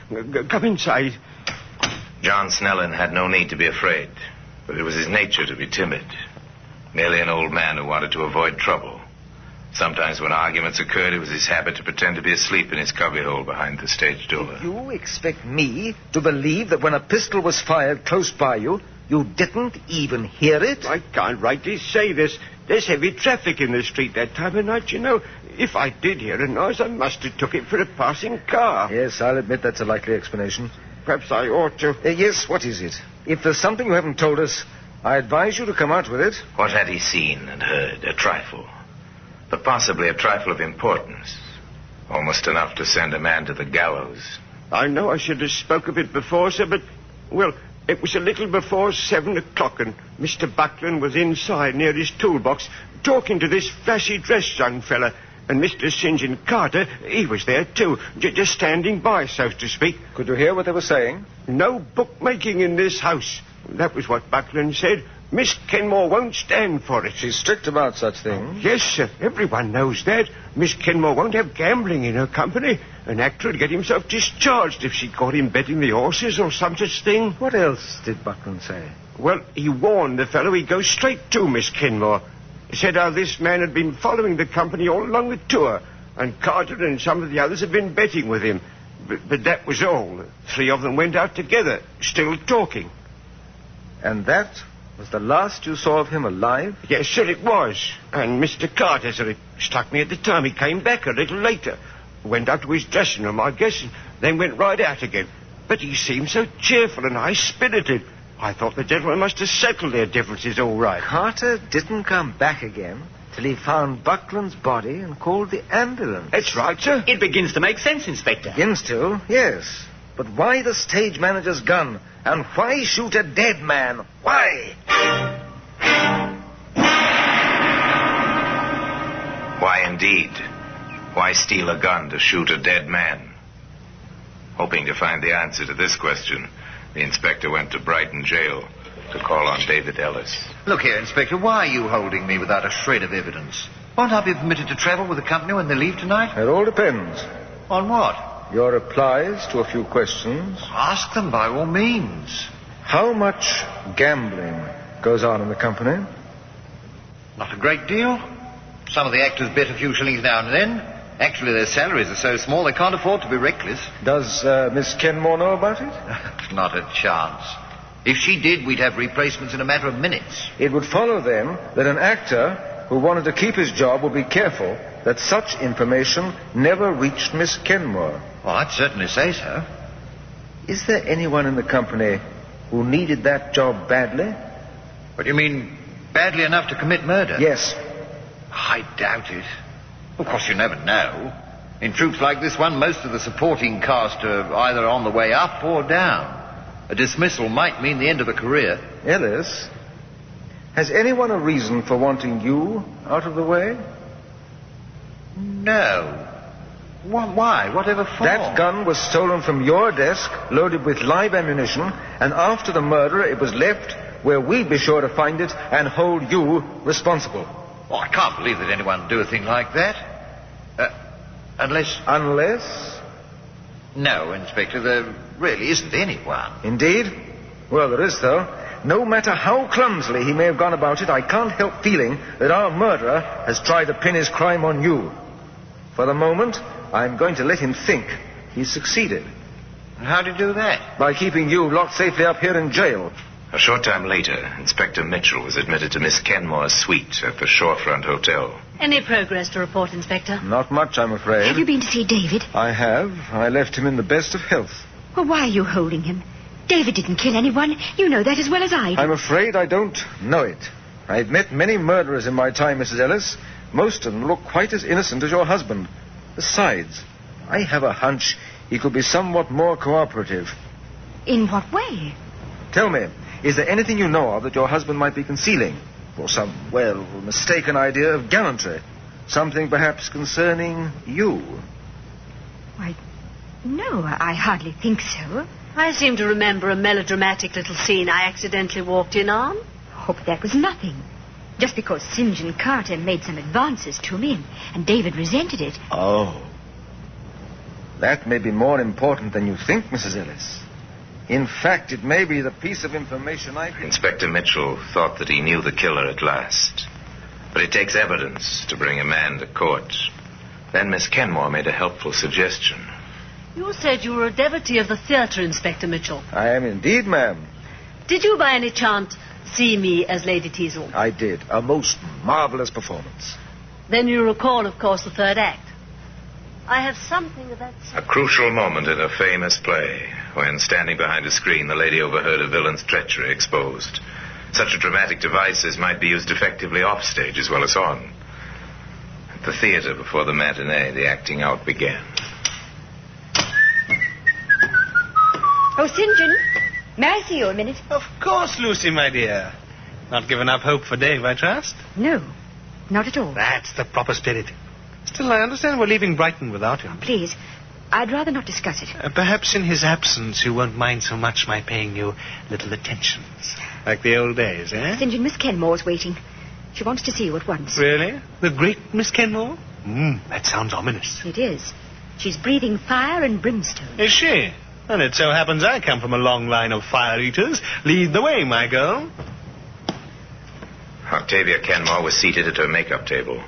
Come inside. John Snellen had no need to be afraid, but it was his nature to be timid. Merely an old man who wanted to avoid trouble. Sometimes when arguments occurred, it was his habit to pretend to be asleep in his cubbyhole behind the stage door. You expect me to believe that when a pistol was fired close by you, you didn't even hear it? I can't rightly say this. There's heavy traffic in the street that time of night, you know. If I did hear a noise, I must have took it for a passing car. Yes, I'll admit that's a likely explanation. Perhaps I ought to... Yes, what is it? If there's something you haven't told us, I advise you to come out with it. What had he seen and heard? A trifle. But possibly a trifle of importance. Almost enough to send a man to the gallows. I know I should have spoke of it before, sir, but... Well, it was a little before 7 o'clock, and Mr. Buckland was inside near his toolbox talking to this flashy-dressed young fella. And Mr. St. John Carter, he was there too, just standing by, so to speak. Could you hear what they were saying? No bookmaking in this house. That was what Buckland said. Miss Kenmore won't stand for it. She's strict about such things. Yes, sir. Everyone knows that. Miss Kenmore won't have gambling in her company. An actor would get himself discharged if she caught him betting the horses or some such thing. What else did Buckland say? Well, he warned the fellow he'd go straight to Miss Kenmore. He said how this man had been following the company all along the tour, and Carter and some of the others had been betting with him. But that was all. 3 of them went out together, still talking. And that was the last you saw of him alive? Yes, sir, it was. And Mr. Carter, sir, it struck me at the time. He came back a little later. Went up to his dressing room, I guess, and then went right out again. But he seemed so cheerful and high-spirited. I thought the gentlemen must have settled their differences all right. Carter didn't come back again till he found Buckland's body and called the ambulance. That's right, sir. It begins to make sense, Inspector. Begins to, yes. But why the stage manager's gun? And why shoot a dead man? Why? Why indeed? Why steal a gun to shoot a dead man? Hoping to find the answer to this question, the inspector went to Brighton jail to call on David Ellis. Look here, Inspector, why are you holding me without a shred of evidence? Won't I be permitted to travel with the company when they leave tonight? It all depends. On what? Your replies to a few questions. Ask them by all means. How much gambling goes on in the company? Not a great deal. Some of the actors bet a few shillings now and then. Actually, their salaries are so small they can't afford to be reckless. Does Miss Kenmore know about it? Not a chance. If she did, we'd have replacements in a matter of minutes. It would follow, then, that an actor who wanted to keep his job would be careful that such information never reached Miss Kenmore. Well, I'd certainly say so. Is there anyone in the company who needed that job badly? What do you mean, badly enough to commit murder? Yes. I doubt it. Of course, you never know. In troops like this one, most of the supporting cast are either on the way up or down. A dismissal might mean the end of a career. Ellis, has anyone a reason for wanting you out of the way? No. Why? Whatever for? That gun was stolen from your desk, loaded with live ammunition, and after the murder it was left where we'd be sure to find it and hold you responsible. Oh, I can't believe that anyone would do a thing like that. Unless... Unless? No, Inspector, there really isn't anyone. Indeed? Well, there is, though. No matter how clumsily he may have gone about it, I can't help feeling that our murderer has tried to pin his crime on you. For the moment, I'm going to let him think he's succeeded. How did he do that? By keeping you locked safely up here in jail. A short time later, Inspector Mitchell was admitted to Miss Kenmore's suite at the Shorefront Hotel. Any progress to report, Inspector? Not much, I'm afraid. Have you been to see David? I have. I left him in the best of health. Well, why are you holding him? David didn't kill anyone. You know that as well as I do. I'm afraid I don't know it. I've met many murderers in my time, Mrs. Ellis. Most of them look quite as innocent as your husband. Besides, I have a hunch he could be somewhat more cooperative. In what way? Tell me, is there anything you know of that your husband might be concealing? Or some, well, mistaken idea of gallantry? Something perhaps concerning you? Why, no, I hardly think so. I seem to remember a melodramatic little scene I accidentally walked in on. Oh, but that was nothing. Just because St. John Carter made some advances to me, and David resented it. Oh. That may be more important than you think, Mrs. Ellis. In fact, it may be the piece of information I... Inspector Mitchell thought that he knew the killer at last. But it takes evidence to bring a man to court. Then Miss Kenmore made a helpful suggestion. You said you were a devotee of the theatre, Inspector Mitchell. I am indeed, ma'am. Did you by any chance see me as Lady Teazle? I did. A most marvelous performance. Then you recall, of course, the third act. I have something of that sort. A crucial moment in a famous play, when standing behind a screen, the lady overheard a villain's treachery exposed. Such a dramatic device as might be used effectively off stage as well as on. At the theater before the matinee, the acting out began. Oh, St. John, may I see you a minute? Of course, Lucy, my dear. Not given up hope for Dave, I trust? No, not at all. That's the proper spirit. Still, I understand we're leaving Brighton without him. Please, I'd rather not discuss it. Perhaps in his absence you won't mind so much my paying you little attentions. Like the old days, eh? St. John, Miss Kenmore's waiting. She wants to see you at once. Really? The great Miss Kenmore? That sounds ominous. It is. She's breathing fire and brimstone. Is she? And it so happens I come from a long line of fire-eaters. Lead the way, my girl. Octavia Kenmore was seated at her makeup table.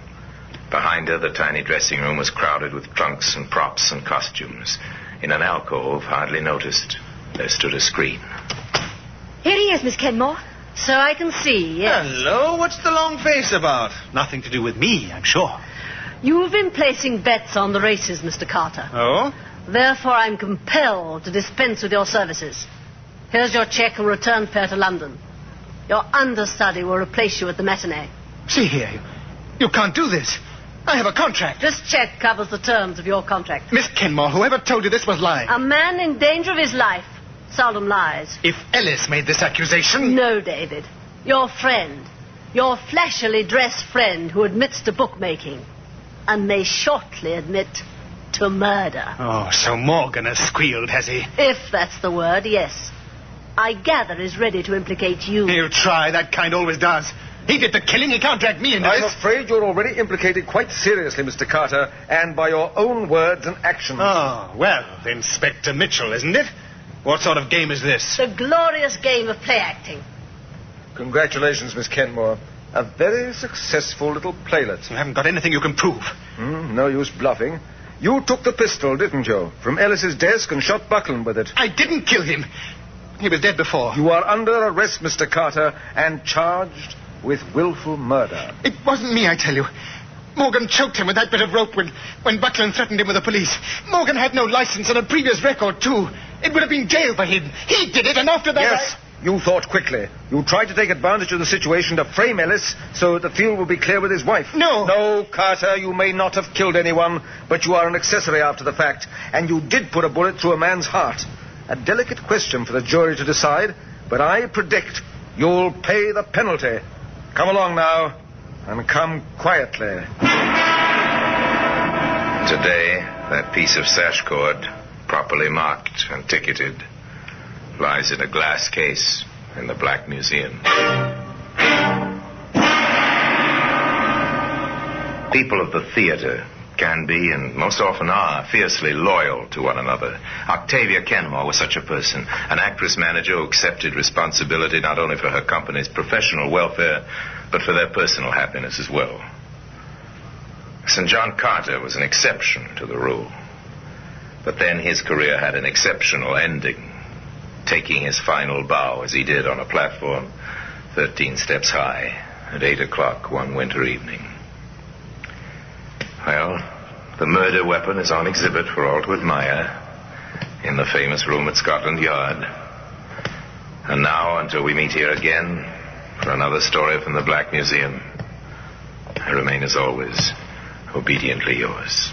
Behind her, the tiny dressing room was crowded with trunks and props and costumes. In an alcove, hardly noticed, there stood a screen. Here he is, Miss Kenmore. So I can see, yes. Hello, what's the long face about? Nothing to do with me, I'm sure. You've been placing bets on the races, Mr. Carter. Oh? Therefore, I'm compelled to dispense with your services. Here's your cheque and return fare to London. Your understudy will replace you at the matinee. See here, you can't do this. I have a contract. This cheque covers the terms of your contract. Miss Kenmore, whoever told you this was lying? A man in danger of his life seldom lies. If Ellis made this accusation... No, David. Your friend. Your flashily dressed friend who admits to bookmaking and may shortly admit to murder. Oh, so Morgan has squealed, has he? If that's the word, yes. I gather is ready to implicate you. He'll try. That kind always does. He did the killing. He can't drag me into I'm this. afraid you're already implicated quite seriously, Mr. Carter, and by your own words and actions. Oh, well, Inspector Mitchell, isn't it? What sort of game is this? The glorious game of play acting. Congratulations, Miss Kenmore. A very successful little playlet. You haven't got anything you can prove. No use bluffing. You took the pistol, didn't you, from Ellis's desk and shot Buckland with it? I didn't kill him. He was dead before. You are under arrest, Mr. Carter, and charged with willful murder. It wasn't me, I tell you. Morgan choked him with that bit of rope when Buckland threatened him with the police. Morgan had no license and a previous record, too. It would have been jail for him. He did it, and after that... Yes, you thought quickly. You tried to take advantage of the situation to frame Ellis so that the field would be clear with his wife. No. No, Carter, you may not have killed anyone, but you are an accessory after the fact, and you did put a bullet through a man's heart. A delicate question for the jury to decide, but I predict you'll pay the penalty. Come along now, and come quietly. Today, that piece of sash cord, properly marked and ticketed, lies in a glass case in the Black Museum. People of the theater can be, and most often are, fiercely loyal to one another. Octavia Kenmore was such a person, an actress-manager who accepted responsibility not only for her company's professional welfare, but for their personal happiness as well. St. John Carter was an exception to the rule. But then his career had an exceptional ending, taking his final bow as he did on a platform 13 steps high at 8 o'clock one winter evening. Well, the murder weapon is on exhibit for all to admire in the famous room at Scotland Yard. And now, until we meet here again for another story from the Black Museum, I remain as always obediently yours.